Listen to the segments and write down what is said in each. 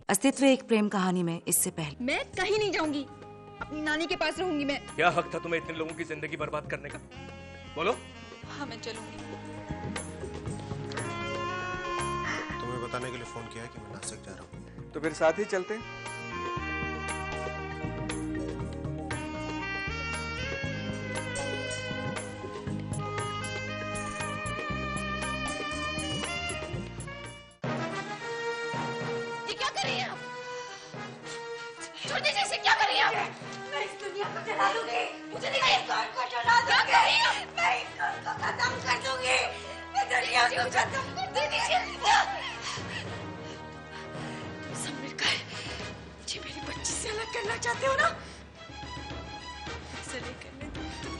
अस्तित्व एक प्रेम कहानी में इससे पहले। मैं कहीं नहीं जाऊंगी, अपनी नानी के पास रहूंगी मैं। क्या हक था तुम्हें इतने लोगों की जिंदगी बर्बाद करने का? बोलो। हाँ मैं चलूंगी। तुम्हें बताने के लिए फोन किया है कि मैं नासिक जा रहा हूँ। तो फिर साथ ही चलते। ये क्या कर रही हैं आप? छोड़ दीजिए, इसे क्या कर रही हैं आप? मैं इस दुनिया को जला दूंगी। मुझे नहीं इस घर को जला दूंगी। क्या कर रही हैं? मैं इस घर को खत्म कर दूंगी। मैं दुनिया को खत्म कर दूंगी। सब मिलकर मुझे मेरी बच्ची से अलग करना चाहते हो ना? ऐसा नहीं करने दूंगी।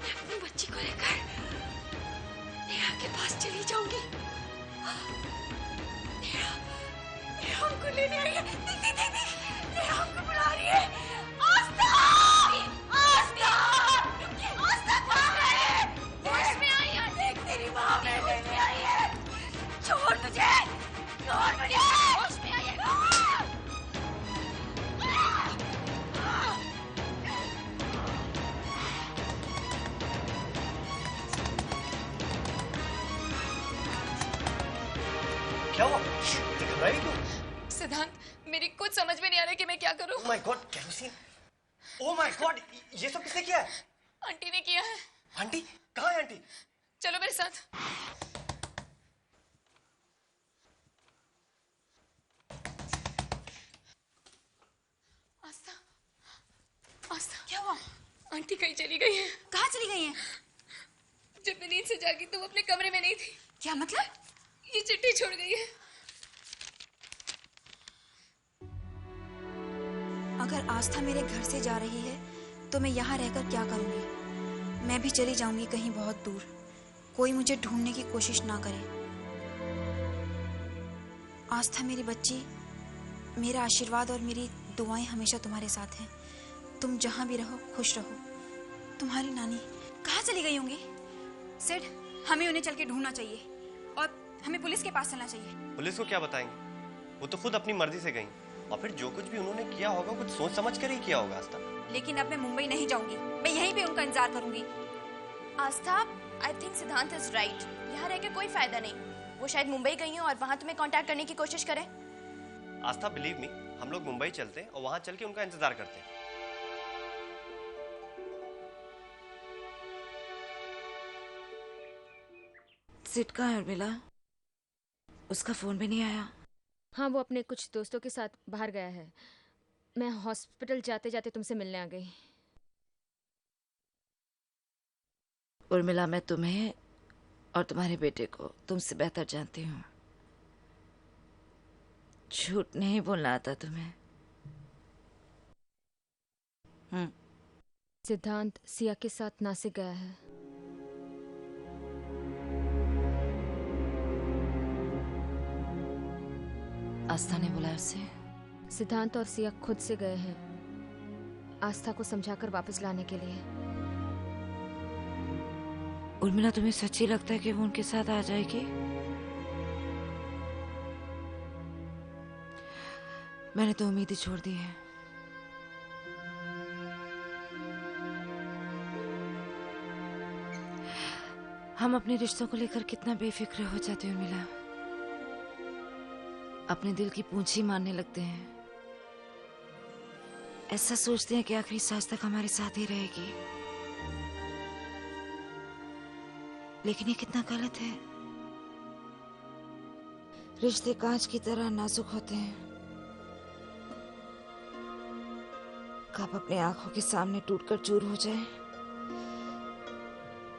मैं अपनी बच्ची को लेकर नेहा के पास चली जाऊंगी। नेहा हमको लेने आई है। नेहा हमको बुला रही है। आस्था! आस्था! आस्था कहाँ है? होश में आई है। देख तेरी माँ में लेने आई है। छोड़ मुझे! छोड़ मुझे! होश में आई है। क्या हुआ? घबराई क्यों? सिद्धांत, मेरी कुछ समझ में नहीं आ रहा कि मैं क्या करूं। Oh my God, kerosene! Oh my God, ये सब किसने किया है? आंटी ने किया है। आंटी? कहाँ है आंटी? चलो मेरे साथ। आस्था, आस्था, क्या हुआ? आंटी कहीं चली गई है। कहाँ चली गई हैं? जब मैं नींद से जागी तो वो अपने कमरे में नहीं थी। क्या मतलब? ये चिट्ठी छोड़ गई है। अगर आस्था मेरे घर से जा रही है तो मैं यहाँ रहकर क्या करूँगी? मैं भी चली जाऊंगी कहीं बहुत दूर। कोई मुझे ढूंढने की कोशिश ना करे। आस्था मेरी बच्ची, मेरा आशीर्वाद और मेरी दुआएं हमेशा तुम्हारे साथ हैं। तुम जहाँ भी रहो खुश रहो। तुम्हारी नानी। कहाँ चली गई होंगी? सेठ, हमें उन्हें चल के ढूंढना चाहिए और हमें पुलिस के पास चलना चाहिए। पुलिस को क्या बताएंगे? वो तो खुद अपनी मर्जी से गई और फिर जो कुछ भी उन्होंने किया होगा कुछ सोच समझ कर ही किया होगा आस्था। लेकिन अब मैं मुंबई नहीं जाऊंगी। मैं यहीं पे उनका इंतजार करूंगी। आस्था, आई थिंक सिद्धांत इज राइट। यहाँ रह के कोई फायदा नहीं। वो शायद मुंबई गई हैं और वहाँ तुम्हें कांटेक्ट करने की कोशिश करें। आस्था, बिलीव मी, हम लोग मुंबई चलते हैं और वहाँ चल के उनका इंतजार करते हैं। सिट कहाँ है उर्मिला? उसका फोन भी नहीं आया। हाँ, वो अपने कुछ दोस्तों के साथ बाहर गया है। मैं हॉस्पिटल जाते जाते तुमसे मिलने आ गई। उर्मिला, मैं तुम्हें और तुम्हारे बेटे को तुमसे बेहतर जानती हूँ। झूठ नहीं बोलना आता तुम्हें। सिद्धांत सिया के साथ नासिक गया है। आस्था ने बुलाया उसे? सिद्धांत और सिया खुद से गए हैं आस्था को समझाकर वापस लाने के लिए। उर्मिला, तुम्हें सच्ची लगता है कि वो उनके साथ आ जाएगी? मैंने तो उम्मीद ही छोड़ दी है। हम अपने रिश्तों को लेकर कितना बेफिक्र हो जाते हैं उर्मिला। अपने दिल की पूंछी मारने लगते हैं। ऐसा सोचते हैं कि आखिरी सांस तक हमारे साथ ही रहेगी। लेकिन ये कितना गलत है। रिश्ते कांच की तरह नाजुक होते हैं। कब अपने आंखों के सामने टूटकर चूर हो जाए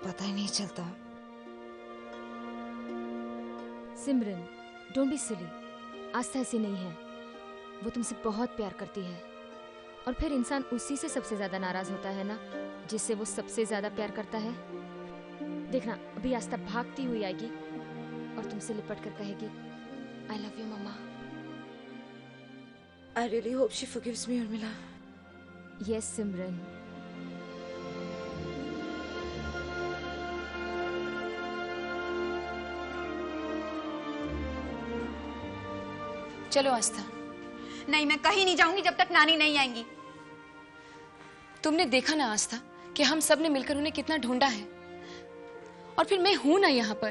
पता ही नहीं चलता। सिमरन, डोंट बी सिली। आस्था ऐसी नहीं है। वो तुमसे बहुत प्यार करती है और फिर इंसान उसी से सबसे ज्यादा नाराज होता है ना, जिससे वो सबसे ज्यादा प्यार करता है। देखना, अभी आस्था भागती हुई आएगी और तुमसे लिपट कर कहेगी, I love you mumma. I really hope she forgives me, Urmila. Yes Simran. चलो आस्था। नहीं, मैं कहीं नहीं जाऊंगी जब तक नानी नहीं आएंगी। तुमने देखा ना आस्था कि हम सब ने मिलकर उन्हें कितना ढूंढा है, और फिर मैं हूं ना यहाँ पर।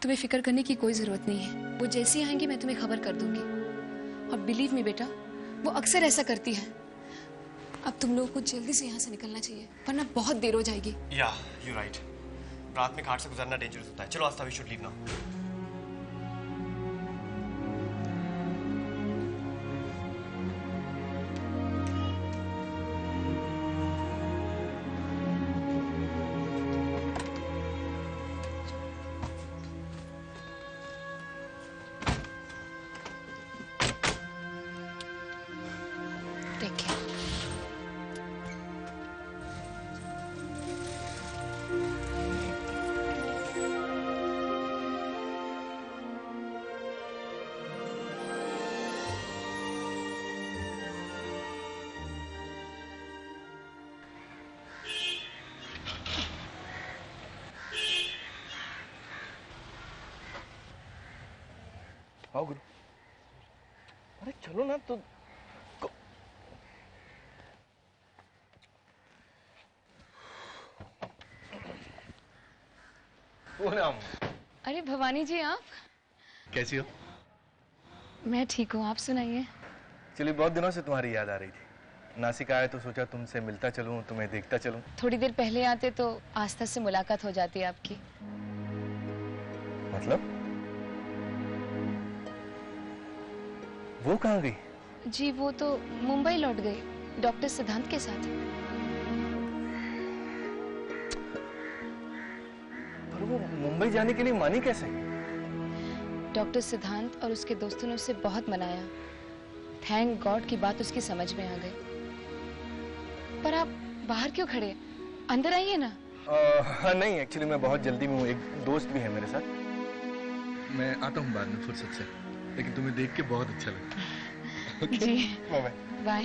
तुम्हें फिक्र करने की कोई जरूरत नहीं है। वो जैसी आएंगी मैं तुम्हें खबर कर दूंगी। और बिलीव मी बेटा, वो अक्सर ऐसा करती है। अब तुम लोगों को जल्दी से यहाँ से निकलना चाहिए, वरना बहुत देर हो जाएगी। या यू राइट, रात में घाट से गुजरना डेंजरस होता है। चलो Aastha, we should leave now. Take care. आओ गुरु। अरे चलो ना तो। पूनम, अरे भवानी जी, आप कैसी हो? मैं ठीक हूँ, आप सुनाइए। चलिए, बहुत दिनों से तुम्हारी याद आ रही थी। नासिक आए तो सोचा तुमसे मिलता चलूं, तुम्हें देखता चलूं। थोड़ी देर पहले आते तो आस्था से मुलाकात हो जाती आपकी। मतलब? वो कहाँ गई? जी वो तो मुंबई लौट गई डॉक्टर सिद्धांत के साथ। पर वो मुंबई जाने के लिए मानी कैसे? डॉक्टर सिद्धांत और उसके दोस्तों ने उसे बहुत मनाया। थैंक गॉड की बात उसकी समझ में आ गई। पर आप बाहर क्यों खड़े, अंदर आइए ना। हाँ नहीं, एक्चुअली मैं बहुत जल्दी में हूँ, एक दोस्त भी है मेरे साथ। मैं आता हूँ बाद में फुर्सत से, लेकिन तुम्हें देख के बहुत अच्छा लगा। जी बाय बाय। बाय।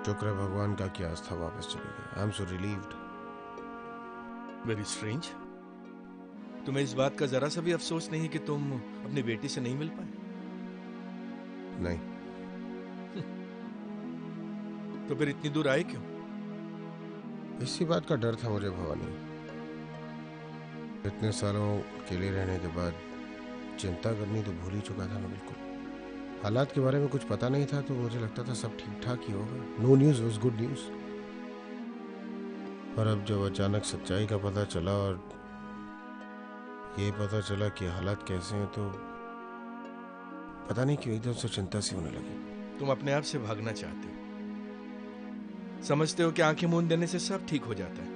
शुक्र है भगवान का कि आस्था वापस चली गई। I am so relieved. Very strange. तुम्हें इस बात का जरा सा भी अफसोस नहीं कि तुम अपनी बेटी से नहीं मिल पाए? नहीं। तो फिर इतनी दूर आए क्यों? इसी बात का डर था मुझे भवानी। इतने सालों अकेले रहने के बाद चिंता करनी तो भूल ही चुका था मैं बिल्कुल। हालात के बारे में कुछ पता नहीं था तो मुझे लगता था सब ठीक ठाक ही होगा। No news was good news. पर अब जब अचानक सच्चाई का पता चला और ये पता चला कि हालात कैसे हैं तो पता नहीं क्यों एकदम से चिंता सी होने लगी। तुम अपने आप से भागना चाहते हो, समझते हो कि आंखें मूंद देने से सब ठीक हो जाता है,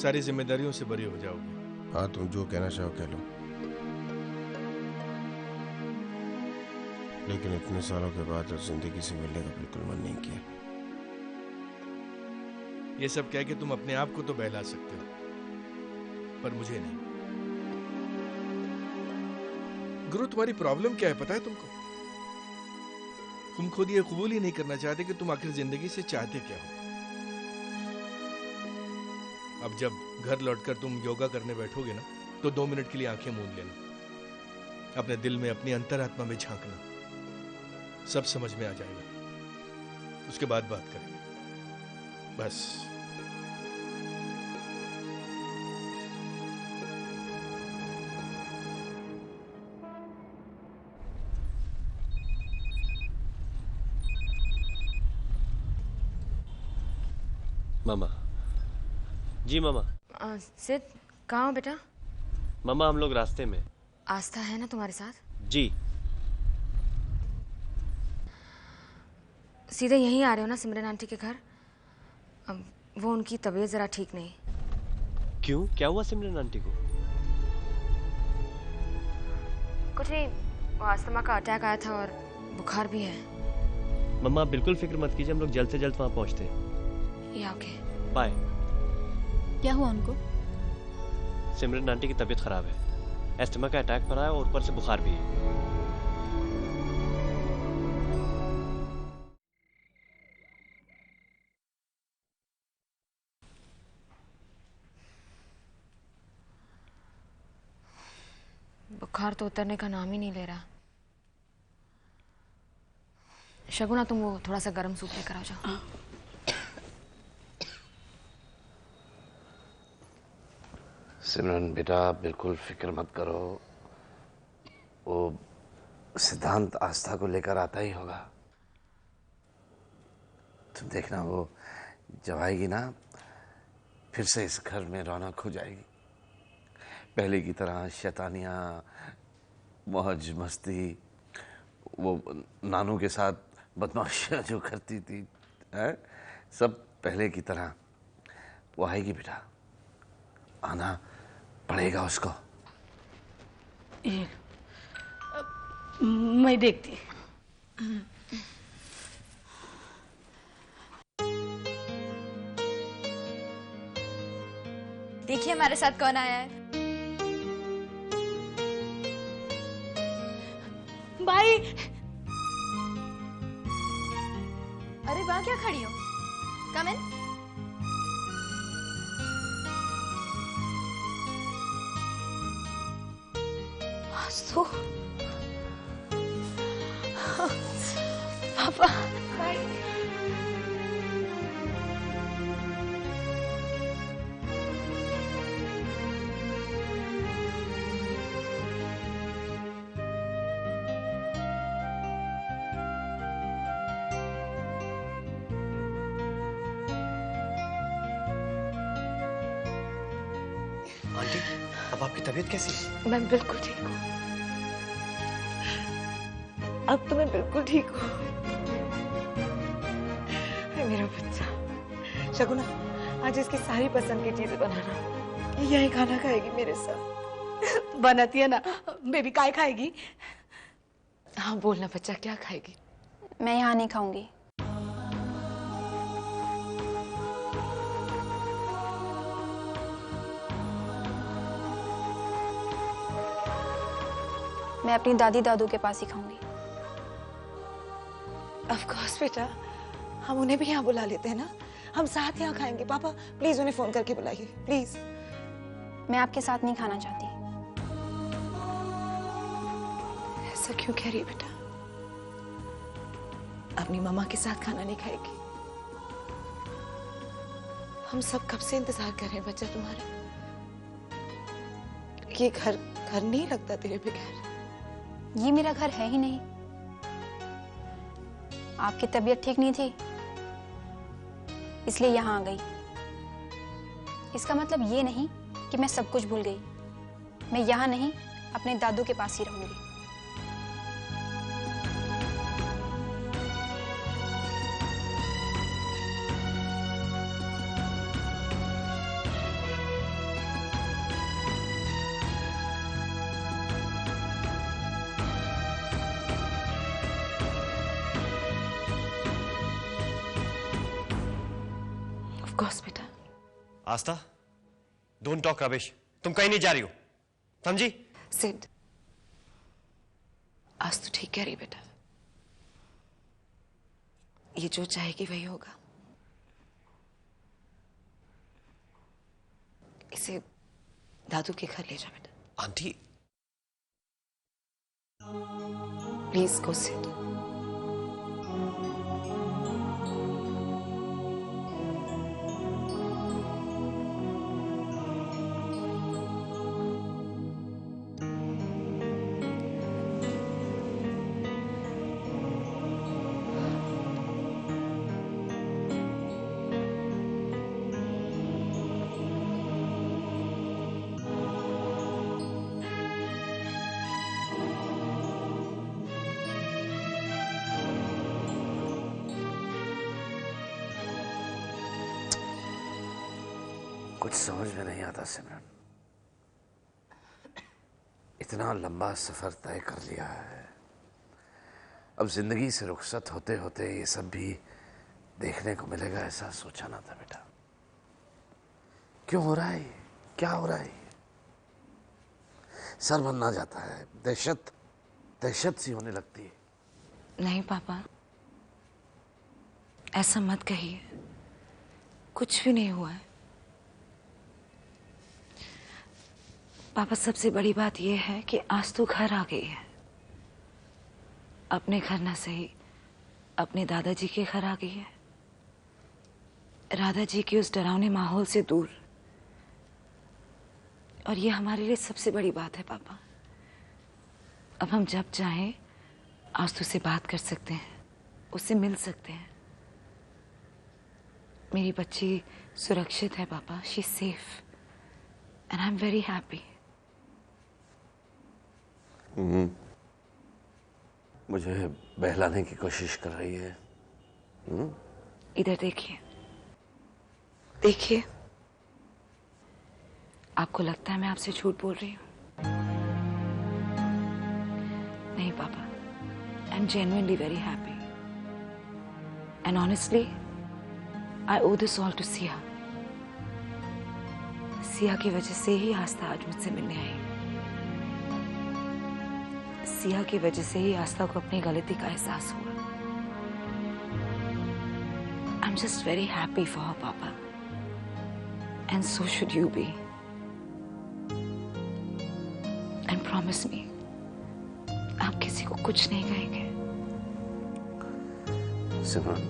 सारी जिम्मेदारियों से बरी हो जाओगे। हाँ, तुम जो कहना चाहो कह लो, लेकिन इतने सालों के बाद अब जिंदगी से मिलने का बिल्कुल मन नहीं किया। ये सब कह के तुम अपने आप को तो बहला सकते हो, पर मुझे नहीं। गुरु, तुम्हारी प्रॉब्लम क्या है पता है तुमको? तुम खुद ये कबूल ही नहीं करना चाहते कि तुम आखिर जिंदगी से चाहते क्या हो। अब जब घर लौटकर तुम योगा करने बैठोगे ना तो 2 मिनट के लिए आंखें मूंद लेना, अपने दिल में अपनी अंतरात्मा में झांकना, सब समझ में आ जाएगा। उसके बाद बात करेंगे बस। मामा जी, मामा। सिद्ध कहाँ हो बेटा? मामा हम लोग रास्ते में। आस्था है ना तुम्हारे साथ? जी। सीधे यहीं आ रहे हो ना सिमरन आंटी के घर? अब वो उनकी तबीयत जरा ठीक नहीं। क्यों, क्या हुआ सिमरन आंटी को? कुछ नहीं, वो अस्थमा का अटैक आया था और बुखार भी है। मम्मा आप बिल्कुल फिक्र मत कीजिए, हम लोग जल्द से जल्द वहां पहुंचते हैं। या ओके, बाय। क्या हुआ उनको? सिमरन आंटी की तबीयत खराब है, एस्थमा का अटैक पड़ा है और ऊपर से बुखार भी है। बुखार तो उतरने का नाम ही नहीं ले रहा। शगुना, तुम वो थोड़ा सा गर्म सूप लेकर आ जाओ। सिमरन बेटा, बिल्कुल फिक्र मत करो, वो सिद्धांत आस्था को लेकर आता ही होगा। तुम देखना, वो जब आएगी ना, फिर से इस घर में रौनक हो जाएगी। पहले की तरह शैतानियाँ, मौज मस्ती, वो नानू के साथ बदमाशियाँ जो करती थी, सब पहले की तरह। वो आएगी बेटा, आना पड़ेगा उसको। ये मैं देखती। देखिए हमारे साथ कौन आया है। भाई, अरे वहां क्या खड़ी हो? कम इन। तो पापा, आंटी, अब आपकी तबीयत कैसी है? मैं बिल्कुल ठीक हूँ। अब तो मैं बिल्कुल ठीक हूँ। मेरा बच्चा शगुना, आज इसकी सारी पसंद की चीजें बनाना। यही खाना खाएगी मेरे साथ। बनाती है ना बेबी, काय खाएगी? हाँ बोलना बच्चा, क्या खाएगी? मैं यहाँ नहीं खाऊंगी। मैं अपनी दादी दादू के पास ही खाऊंगी। ऑफ कोर्स बेटा, हम उन्हें भी यहाँ बुला लेते हैं ना। हम साथ यहाँ खाएंगे। पापा प्लीज उन्हें फोन करके बुलाइए प्लीज। मैं आपके साथ नहीं खाना चाहती। ऐसा क्यों कह रही है बेटा? अपनी मम्मा के साथ खाना नहीं खाएगी? हम सब कब से इंतजार कर रहे हैं बच्चा तुम्हारा। ये घर घर नहीं लगता तेरे बगैर। ये मेरा घर है ही नहीं। आपकी तबीयत ठीक नहीं थी, इसलिए यहाँ आ गई। इसका मतलब ये नहीं कि मैं सब कुछ भूल गई। मैं यहाँ नहीं, अपने दादू के पास ही रहूंगी। ऑफ कोर्स बेटा। आस्था, डोंट टॉक रबिश। तुम कहीं नहीं जा रही हो, समझी? सिड, आज तो ठीक कह रही बेटा। ये जो चाहेगी वही होगा। इसे दादू के घर ले जा बेटा। Aunty, please go Sid. कुछ समझ में नहीं आता सिमरन। इतना लंबा सफर तय कर लिया है, अब जिंदगी से रुखसत होते होते ये सब भी देखने को मिलेगा, ऐसा सोचा ना था बेटा। क्यों हो रहा है ये? क्या हो रहा है ये? सर बनना जाता है, दहशत दहशत सी होने लगती है। नहीं पापा, ऐसा मत कहिए। कुछ भी नहीं हुआ है। पापा सबसे बड़ी बात यह है कि आज तू घर आ गई है। अपने घर ना सही, अपने दादाजी के घर आ गई है। राधा जी के उस डरावने माहौल से दूर। और ये हमारे लिए सबसे बड़ी बात है पापा। अब हम जब चाहें आस्तु से बात कर सकते हैं, उससे मिल सकते हैं। मेरी बच्ची सुरक्षित है पापा, she is safe and I am very happy. मुझे बहलाने की कोशिश कर रही है। इधर देखिए, देखिए, आपको लगता है मैं आपसे झूठ बोल रही हूँ? नहीं पापा, I am genuinely very happy and honestly I owe this all to Siya. Siya की वजह से ही आस्था आज मुझसे मिलने आई। सिया की वजह से ही आस्था को अपनी गलती का एहसास हुआ। I am just very happy for her पापा and so should you be. And promise me, आप किसी को कुछ नहीं कहेंगे। सिमरन,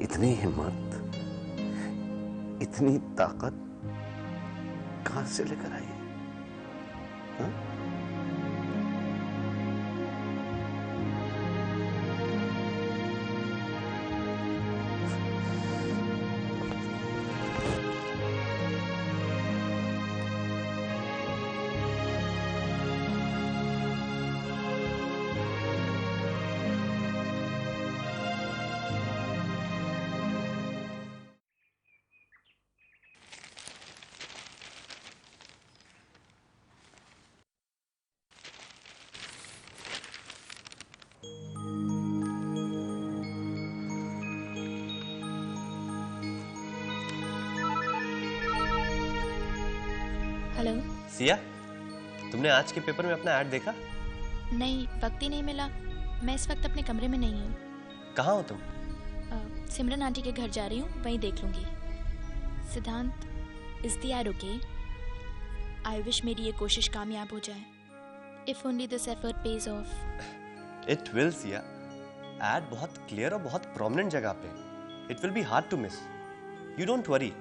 इतनी हिम्मत, इतनी ताकत कहां से लेकर आई? हाँ? हेलो सिया, तुमने आज के पेपर में अपना ऐड देखा? नहीं, वक्त ही नहीं मिला। मैं इस वक्त अपने कमरे में नहीं हूँ। कहाँ हो तुम? सिमरन आंटी के घर जा रही हूँ, वहीं देख लूँगी। Siddhant, is the ad okay? I wish मेरी ये कोशिश कामयाब हो जाए। If only this effort pays off. It will सिया। ऐड बहुत क्लियर और बहुत प्रोमिनेंट जगह पे। It will be hard to miss. You don't worry,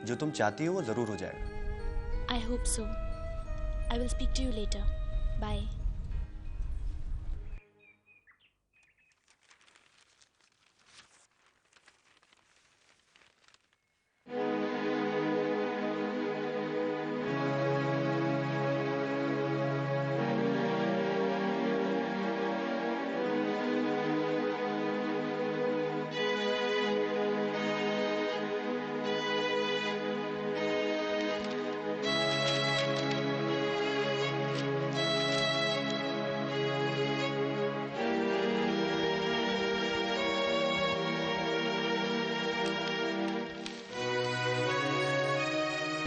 जो तुम चाहती हो वो जरूर हो जाएगा। I hope so. I will speak to you later. Bye.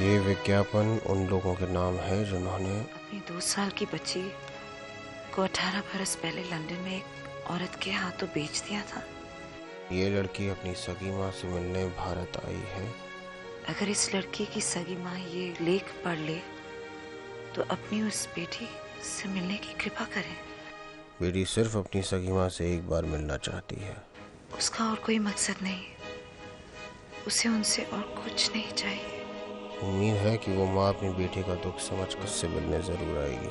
ये विज्ञापन उन लोगों के नाम है जिन्होंने अपनी 2 साल की बच्ची को 18 बरस पहले लंदन में एक औरत के हाथों बेच दिया था। ये लड़की अपनी सगी माँ से मिलने भारत आई है। अगर इस लड़की की सगी माँ ये लेख पढ़ ले तो अपनी उस बेटी से मिलने की कृपा करें। बेटी सिर्फ अपनी सगी माँ से एक बार मिलना चाहती है। उसका और कोई मकसद नहीं, उसे उनसे और कुछ नहीं चाहिए। उम्मीद है कि वो माँ अपनी बेटी का दुख समझ कर उससे मिलने जरूर आएगी।